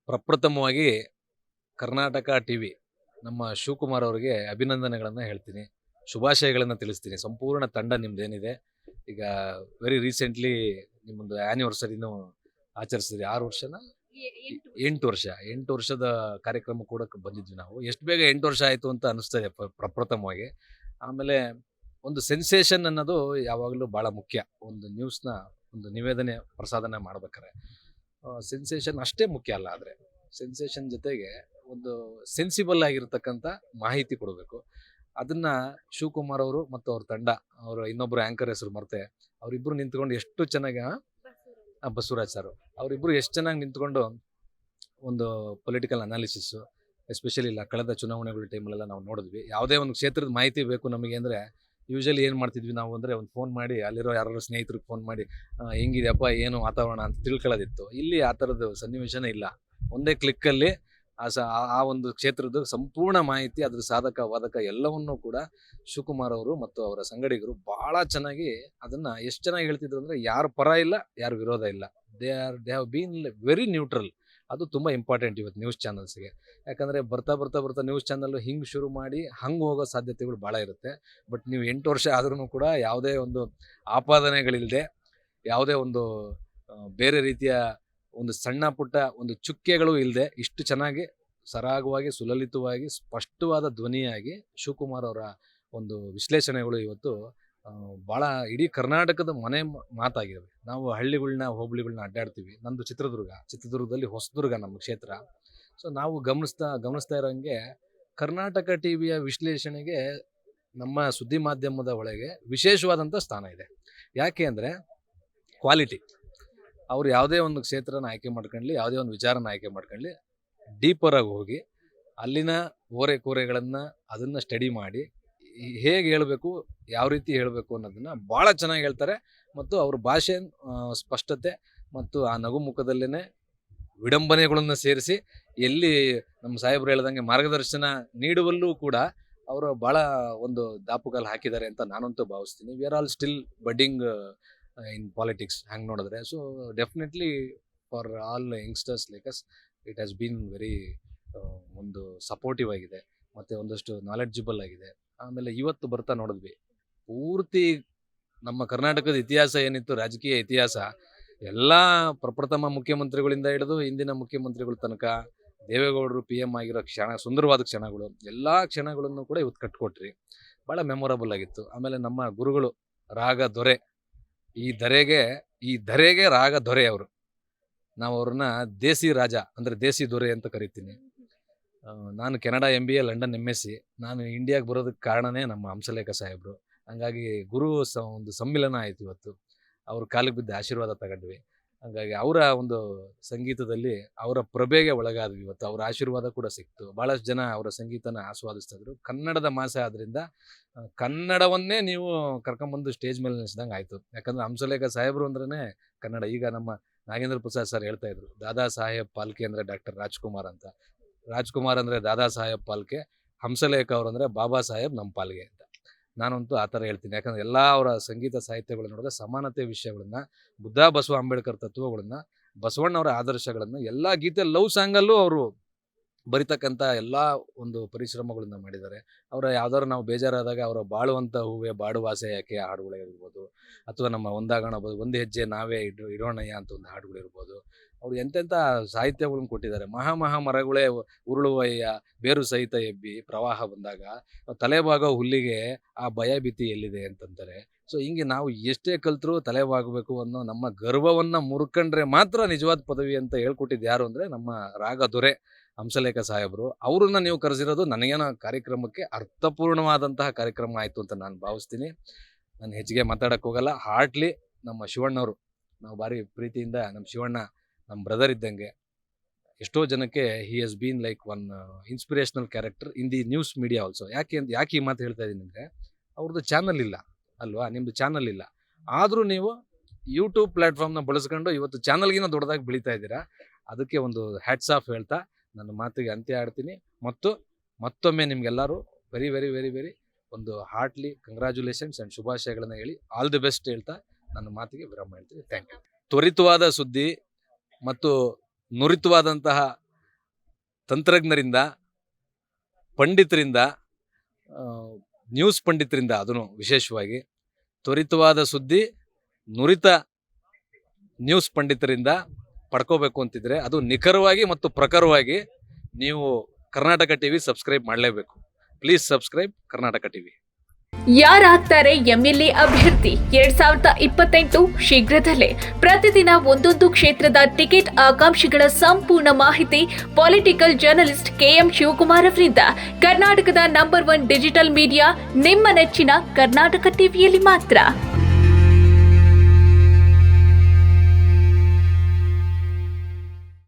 ಪ್ರಪ್ರಥಮವಾಗಿ ಕರ್ನಾಟಕ ಟಿವಿ ನಮ್ಮ ಶಿವಕುಮಾರ್ ಅವರಿಗೆ ಅಭಿನಂದನೆಗಳನ್ನು ಹೇಳ್ತೀನಿ, ಶುಭಾಶಯಗಳನ್ನು ತಿಳಿಸ್ತೀನಿ. ಸಂಪೂರ್ಣ ತಂಡ ನಿಮ್ದೇನಿದೆ ಈಗ ವೆರಿ ರೀಸೆಂಟ್ಲಿ ನಿಮ್ಮೊಂದು ಆ್ಯನಿವರ್ಸರಿನೂ ಆಚರಿಸಿದ್ರಿ. 6 ವರ್ಷನ 8 ವರ್ಷದ ಕಾರ್ಯಕ್ರಮ ಕೂಡ ಬಂದಿದ್ವಿ ನಾವು. ಎಷ್ಟು ಬೇಗ 8 ವರ್ಷ ಆಯಿತು ಅಂತ ಅನಿಸ್ತದೆ ಪ್ರಪ್ರಥಮವಾಗಿ. ಆಮೇಲೆ ಒಂದು ಸೆನ್ಸೇಷನ್ ಅನ್ನೋದು ಯಾವಾಗಲೂ ಭಾಳ ಮುಖ್ಯ. ಒಂದು ನ್ಯೂಸ್ನ ಒಂದು ನಿವೇದನೆ ಪ್ರಸಾದನೆ ಮಾಡ್ಬೇಕಾರೆ ಸೆನ್ಸೇಷನ್ ಅಷ್ಟೇ ಮುಖ್ಯ ಅಲ್ಲ, ಆದರೆ ಸೆನ್ಸೇಷನ್ ಜೊತೆಗೆ ಒಂದು ಸೆನ್ಸಿಬಲ್ ಆಗಿರ್ತಕ್ಕಂಥ ಮಾಹಿತಿ ಕೊಡಬೇಕು. ಅದನ್ನು ಶಿವಕುಮಾರ್ ಅವರು ಮತ್ತು ಅವ್ರ ತಂಡ, ಅವರ ಇನ್ನೊಬ್ಬರು ಆ್ಯಂಕರ್ ಹೆಸರು ಮರ್ತೆ, ಅವರಿಬ್ಬರು ನಿಂತ್ಕೊಂಡು ಎಷ್ಟು ಚೆನ್ನಾಗಿ ಬಸವರಾಜ್ ಸರ್ ಅವರಿಬ್ಬರು ಎಷ್ಟು ಚೆನ್ನಾಗಿ ನಿಂತ್ಕೊಂಡು ಒಂದು ಪೊಲಿಟಿಕಲ್ ಅನಾಲಿಸಿಸ್ಸು, ಎಸ್ಪೆಷಲಿ ಇಲ್ಲ ಕಳೆದ ಚುನಾವಣೆಗಳ ಟೈಮಲ್ಲೆಲ್ಲ ನಾವು ನೋಡಿದ್ವಿ. ಯಾವುದೇ ಒಂದು ಕ್ಷೇತ್ರದ ಮಾಹಿತಿ ಬೇಕು ನಮಗೆ ಅಂದರೆ ಯೂಶಲಿ ಏನು ಮಾಡ್ತಿದ್ವಿ ನಾವು ಅಂದರೆ ಒಂದು ಫೋನ್ ಮಾಡಿ ಅಲ್ಲಿರೋ ಯಾರು ಸ್ನೇಹಿತರಿಗೆ ಫೋನ್ ಮಾಡಿ ಹೆಂಗಿದೆಯಪ್ಪ ಏನು ವಾತಾವರಣ ಅಂತ ತಿಳ್ಕೊಳ್ಳೋದಿತ್ತು. ಇಲ್ಲಿ ಆ ಥರದ್ದು ಸನ್ನಿವೇಶನೇ ಇಲ್ಲ. ಒಂದೇ ಕ್ಲಿಕ್ಕಲ್ಲಿ ಆ ಒಂದು ಕ್ಷೇತ್ರದ ಸಂಪೂರ್ಣ ಮಾಹಿತಿ, ಅದ್ರ ಸಾಧಕ ವಾದಕ ಎಲ್ಲವನ್ನೂ ಕೂಡ ಶಿವಕುಮಾರ್ ಅವರು ಮತ್ತು ಅವರ ಸಂಗಡಿಗರು ಭಾಳ ಚೆನ್ನಾಗಿ ಅದನ್ನು ಎಷ್ಟು ಚೆನ್ನಾಗಿ ಹೇಳ್ತಿದ್ರು ಅಂದರೆ ಯಾರು ಪರ ಇಲ್ಲ, ಯಾರು ವಿರೋಧ ಇಲ್ಲ. They have been very neutral. ಅದು ತುಂಬ ಇಂಪಾರ್ಟೆಂಟ್ ಇವತ್ತು ನ್ಯೂಸ್ ಚಾನಲ್ಸ್ಗೆ. ಯಾಕಂದರೆ ಬರ್ತಾ ನ್ಯೂಸ್ ಚಾನಲ್ಲು ಹಿಂಗೆ ಶುರು ಮಾಡಿ ಹಂಗೆ ಹೋಗೋ ಸಾಧ್ಯತೆಗಳು ಭಾಳ ಇರುತ್ತೆ. ಬಟ್ ನೀವು 8 ವರ್ಷ ಆದ್ರೂ ಕೂಡ ಯಾವುದೇ ಒಂದು ಆಪಾದನೆಗಳಿಲ್ಲದೆ, ಯಾವುದೇ ಒಂದು ಬೇರೆ ರೀತಿಯ ಒಂದು ಸಣ್ಣ ಪುಟ್ಟ ಒಂದು ಚುಕ್ಕೆಗಳು ಇಲ್ಲದೆ ಇಷ್ಟು ಚೆನ್ನಾಗಿ ಸರಾಗವಾಗಿ, ಸುಲಲಿತವಾಗಿ, ಸ್ಪಷ್ಟವಾದ ಧ್ವನಿಯಾಗಿ ಶಿವಕುಮಾರ್ ಅವರ ಒಂದು ವಿಶ್ಲೇಷಣೆಗಳು ಇವತ್ತು ಭಾಳ ಇಡೀ ಕರ್ನಾಟಕದ ಮನೆ ಮಾತಾಗಿವೆ. ನಾವು ಹಳ್ಳಿಗಳನ್ನ ಹೋಬಳಿಗಳನ್ನ ಅಡ್ಡಾಡ್ತೀವಿ. ನಂದು ಚಿತ್ರದುರ್ಗದಲ್ಲಿ ಹೊಸದುರ್ಗ ನಮ್ಮ ಕ್ಷೇತ್ರ. ಸೊ ನಾವು ಗಮನಿಸ್ತಾ ಇರೋಂಗೆ ಕರ್ನಾಟಕ ಟಿವಿಯ ವಿಶ್ಲೇಷಣೆಗೆ ನಮ್ಮ ಸುದ್ದಿ ಮಾಧ್ಯಮದ ಒಳಗೆ ವಿಶೇಷವಾದಂಥ ಸ್ಥಾನ ಇದೆ. ಯಾಕೆ ಅಂದರೆ ಕ್ವಾಲಿಟಿ. ಅವ್ರು ಯಾವುದೇ ಒಂದು ಕ್ಷೇತ್ರನ ಆಯ್ಕೆ ಮಾಡ್ಕೊಳ್ಳಿ, ಯಾವುದೇ ಒಂದು ವಿಚಾರನ ಆಯ್ಕೆ ಮಾಡ್ಕೊಳ್ಳಿ, ಡೀಪರಾಗಿ ಹೋಗಿ ಅಲ್ಲಿನ ಓರೆಕೋರೆಗಳನ್ನು ಅದನ್ನು ಸ್ಟಡಿ ಮಾಡಿ ಹೇಗೆ ಹೇಳಬೇಕು, ಯಾವ ರೀತಿ ಹೇಳಬೇಕು ಅನ್ನೋದನ್ನು ಭಾಳ ಚೆನ್ನಾಗಿ ಹೇಳ್ತಾರೆ. ಮತ್ತು ಅವ್ರ ಭಾಷೆ ಸ್ಪಷ್ಟತೆ ಮತ್ತು ಆ ನಗು ಮುಖದಲ್ಲೇ ವಿಡಂಬನೆಗಳನ್ನು ಸೇರಿಸಿ ಎಲ್ಲಿ ನಮ್ಮ ಸಾಹೇಬರು ಹೇಳ್ದಂಗೆ ಮಾರ್ಗದರ್ಶನ ನೀಡುವಲ್ಲೂ ಕೂಡ ಅವರು ಭಾಳ ಒಂದು ದಾಪುಗಾಲು ಹಾಕಿದ್ದಾರೆ ಅಂತ ನಾನಂತೂ ಭಾವಿಸ್ತೀನಿ. We are all still budding in politics ಹಂಗೆ ನೋಡಿದ್ರೆ. So definitely for all youngsters like us it has been very ಒಂದು ಸಪೋರ್ಟಿವ್ ಆಗಿದೆ ಮತ್ತು ಒಂದಷ್ಟು ನಾಲೆಡ್ಜಿಬಲ್ ಆಗಿದೆ. ಆಮೇಲೆ ಇವತ್ತು ಬರ್ತಾ ನೋಡಿದ್ವಿ, ಪೂರ್ತಿ ನಮ್ಮ ಕರ್ನಾಟಕದ ಇತಿಹಾಸ ಏನಿತ್ತು, ರಾಜಕೀಯ ಇತಿಹಾಸ ಎಲ್ಲ ಪ್ರಪ್ರಥಮ ಮುಖ್ಯಮಂತ್ರಿಗಳಿಂದ ಹಿಡಿದು ಇಂದಿನ ಮುಖ್ಯಮಂತ್ರಿಗಳ ತನಕ ದೇವೇಗೌಡರು PM ಆಗಿರೋ ಸುಂದರವಾದ ಕ್ಷಣಗಳು, ಎಲ್ಲ ಕ್ಷಣಗಳನ್ನು ಕೂಡ ಇವತ್ತು ಕಟ್ಕೊಟ್ರಿ. ಭಾಳ ಮೆಮೊರಬಲ್ ಆಗಿತ್ತು. ಆಮೇಲೆ ನಮ್ಮ ಗುರುಗಳು ರಾಗ ದೊರೆ, ಈ ಧರೆಗೆ ರಾಗ ದೊರೆ ಅವರು. ನಾವು ಅವ್ರನ್ನ ದೇಸಿ ರಾಜ ಅಂದರೆ ದೇಸಿ ದೊರೆ ಅಂತ ಕರಿತೀನಿ. ನಾನು ಕೆನಡಾ MBA, ಲಂಡನ್ MSc. ನಾನು ಇಂಡಿಯಾಗೆ ಬರೋದಕ್ಕೆ ಕಾರಣನೇ ನಮ್ಮ ಹಂಸಲೇಖ ಸಾಹೇಬರು. ಹಂಗಾಗಿ ಒಂದು ಸಮ್ಮಿಲನ ಆಯಿತು ಇವತ್ತು. ಅವ್ರ ಕಾಲಿಗೆ ಬಿದ್ದು ಆಶೀರ್ವಾದ ತಗೊಂಡ್ವಿ. ಹಂಗಾಗಿ ಅವರ ಒಂದು ಸಂಗೀತದಲ್ಲಿ ಅವರ ಪ್ರಭೆಗೆ ಒಳಗಾದ್ವಿ. ಇವತ್ತು ಅವರ ಆಶೀರ್ವಾದ ಕೂಡ ಸಿಕ್ತು. ಭಾಳಷ್ಟು ಜನ ಅವರ ಸಂಗೀತನ ಆಸ್ವಾದಿಸ್ತಿದ್ರು. ಕನ್ನಡದ ಮಾಸೆ ಆದ್ದರಿಂದ ಕನ್ನಡವನ್ನೇ ನೀವು ಕರ್ಕೊಂಬಂದು ಸ್ಟೇಜ್ ಮೇಲೆ ನಿಲ್ಲಿಸಿದಂಗೆ ಆಯಿತು. ಯಾಕಂದರೆ ಹಂಸಲೇಖ ಸಾಹೇಬರು ಅಂದ್ರೇ ಕನ್ನಡ. ಈಗ ನಮ್ಮ ನಾಗೇಂದ್ರ ಪ್ರಸಾದ್ ಸರ್ ಹೇಳ್ತಾ ಇದ್ರು, ದಾದಾ ಸಾಹೇಬ್ ಪಾಲ್ಕೆ ಅಂದರೆ ಡಾಕ್ಟರ್ ರಾಜ್ಕುಮಾರ್ ಅಂತ. ರಾಜ್ಕುಮಾರ್ ಅಂದರೆ ದಾದಾ ಸಾಹೇಬ್ ಪಾಲ್ಕೆ, ಹಂಸಲೇಖ ಅವರು ಅಂದರೆ ಬಾಬಾ ಸಾಹೇಬ್ ನಮ್ಮ ಪಾಲ್ಗೆ ಅಂತ. ನಾನಂತೂ ಆ ಥರ ಹೇಳ್ತೀನಿ. ಯಾಕಂದರೆ ಎಲ್ಲ ಅವರ ಸಂಗೀತ ಸಾಹಿತ್ಯಗಳು ನೋಡಿದ್ರೆ ಸಮಾನತೆ ವಿಷಯಗಳನ್ನು, ಬುದ್ಧ ಬಸವ ಅಂಬೇಡ್ಕರ್ ತತ್ವಗಳನ್ನು, ಬಸವಣ್ಣವರ ಆದರ್ಶಗಳನ್ನು ಎಲ್ಲ ಗೀತೆ ಲವ್ ಸಾಂಗಲ್ಲೂ ಅವರು ಬರಿತಕ್ಕಂಥ ಎಲ್ಲ ಒಂದು ಪರಿಶ್ರಮಗಳನ್ನ ಮಾಡಿದ್ದಾರೆ. ಅವರ ಯಾವ್ದಾದ್ರು ನಾವು ಬೇಜಾರಾದಾಗ ಅವರ ಬಾಳುವಂಥ ಹೂವೆ ಬಾಡುವಾಸೆ ಯಾಕೆ ಹಾಡುಗಳಿರ್ಬೋದು, ಅಥವಾ ನಮ್ಮ ಒಂದಾಗೋಣ ಒಂದು ಹೆಜ್ಜೆ ನಾವೇ ಇಡೋಣಯ್ಯ ಅಂತ ಒಂದು ಹಾಡುಗಳಿರ್ಬೋದು. ಅವರು ಎಂತೆಂಥ ಸಾಹಿತ್ಯಗಳನ್ನು ಕೊಟ್ಟಿದ್ದಾರೆ. ಮಹಾ ಮರಗಳೇ ಉರುಳುವಯ್ಯ, ಬೇರು ಸಹಿತ ಎಬ್ಬಿ ಪ್ರವಾಹ ಬಂದಾಗ ತಲೆಭಾಗ ಹುಲ್ಲಿಗೆ ಆ ಭಯ ಭೀತಿ ಎಲ್ಲಿದೆ ಅಂತಂತಾರೆ. ಸೊ ಹಿಂಗೆ ನಾವು ಎಷ್ಟೇ ಕಲ್ತರೂ ತಲೆಬಾಗಬೇಕು ಅನ್ನೋ ನಮ್ಮ ಗರ್ವವನ್ನು ಮುರ್ಕೊಂಡ್ರೆ ಮಾತ್ರ ನಿಜವಾದ ಪದವಿ ಅಂತ ಹೇಳ್ಕೊಟ್ಟಿದ್ದು ಯಾರು ಅಂದರೆ ನಮ್ಮ ರಾಗ ದೊರೆ ಹಂಸಲೇಖ ಸಾಹೇಬರು. ಅವ್ರನ್ನ ನೀವು ಕರೆಸಿರೋದು ನನಗೇನೋ ಕಾರ್ಯಕ್ರಮಕ್ಕೆ ಅರ್ಥಪೂರ್ಣವಾದಂತಹ ಕಾರ್ಯಕ್ರಮ ಆಯಿತು ಅಂತ ನಾನು ಭಾವಿಸ್ತೀನಿ. ನಾನು ಹೆಚ್ಚಿಗೆ ಮಾತಾಡೋಕ್ಕೆ ಹೋಗಲ್ಲ. ಹಾರ್ಟ್ಲಿ ನಮ್ಮ ಶಿವಣ್ಣವರು, ನಾವು ಭಾರಿ ಪ್ರೀತಿಯಿಂದ ನಮ್ಮ ಶಿವಣ್ಣ ನಮ್ಮ ಬ್ರದರ್ ಇದ್ದಂಗೆ. ಎಷ್ಟೋ ಜನಕ್ಕೆ he has been like one inspirational character in the news media also. ಯಾಕೆ ಈ ಮಾತು ಹೇಳ್ತಾ ಇದ್ದೀನಿ ಅಂದರೆ, ಅವ್ರದ್ದು ಚಾನಲ್ ಇಲ್ಲ ಅಲ್ವಾ, ನಿಮ್ಮದು ಚಾನಲ್ ಇಲ್ಲ. ಆದರೂ ನೀವು ಯೂಟ್ಯೂಬ್ ಪ್ಲ್ಯಾಟ್ಫಾರ್ಮ್ನ ಬಳಸ್ಕೊಂಡು ಇವತ್ತು ಚಾನಲ್ಗಿನ ದೊಡ್ಡದಾಗಿ ಬೆಳೀತಾ ಇದ್ದೀರಾ. ಅದಕ್ಕೆ ಒಂದು ಹ್ಯಾಟ್ಸ್ ಆಫ್ ಹೇಳ್ತಾ ನನ್ನ ಮಾತಿಗೆ ಅಂತ್ಯ ಆಡ್ತೀನಿ. ಮತ್ತೊಮ್ಮೆ ನಿಮಗೆಲ್ಲರೂ ವೆರಿ ವೆರಿ ವೆರಿ ವೆರಿ ಒಂದು ಹಾರ್ಟ್ಲಿ ಕಂಗ್ರ್ಯಾಚುಲೇಷನ್ಸ್ ಆ್ಯಂಡ್ ಶುಭಾಶಯಗಳನ್ನು ಹೇಳಿ ಆಲ್ ದಿ ಬೆಸ್ಟ್ ಹೇಳ್ತಾ ನನ್ನ ಮಾತಿಗೆ ವಿರಾಮ ಹೇಳ್ತೀನಿ. Thank you. ತ್ವರಿತವಾದ ಸುದ್ದಿ ಮತ್ತು ನುರಿತವಾದಂತಹ ತಂತ್ರಜ್ಞರಿಂದ, ಪಂಡಿತರಿಂದ, ನ್ಯೂಸ್ ಪಂಡಿತರಿಂದ, ಅದನ್ನು ವಿಶೇಷವಾಗಿ ತ್ವರಿತವಾದ ಸುದ್ದಿ ನುರಿತ ನ್ಯೂಸ್ ಪಂಡಿತರಿಂದ ಪಡ್ಕೋಬೇಕು ಅಂತಿದ್ರೆ ಅದು ನಿಖರವಾಗಿ ಮತ್ತು ಪ್ರಖರವಾಗಿ ನೀವು ಕರ್ನಾಟಕ ಟಿವಿ ಸಬ್ಸ್ಕ್ರೈಬ್ ಮಾಡಲೇಬೇಕು. Please subscribe Karnataka TV. ಯಾರಾಗ್ತಾರೆ ಎಂಎಲ್ಎ ಅಭ್ಯರ್ಥಿ 2028 ಶೀಘ್ರದಲ್ಲೇ. ಪ್ರತಿದಿನ ಒಂದೊಂದು ಕ್ಷೇತ್ರದ ಟಿಕೆಟ್ ಆಕಾಂಕ್ಷಿಗಳ ಸಂಪೂರ್ಣ ಮಾಹಿತಿ ಪೊಲಿಟಿಕಲ್ ಜರ್ನಲಿಸ್ಟ್ KM ಶಿವಕುಮಾರ್ ಅವರಿಂದ. ಕರ್ನಾಟಕದ ನಂಬರ್ 1 ಡಿಜಿಟಲ್ ಮೀಡಿಯಾ ನಿಮ್ಮ ನೆಚ್ಚಿನ ಕರ್ನಾಟಕ ಟಿವಿಯಲ್ಲಿ ಮಾತ್ರ.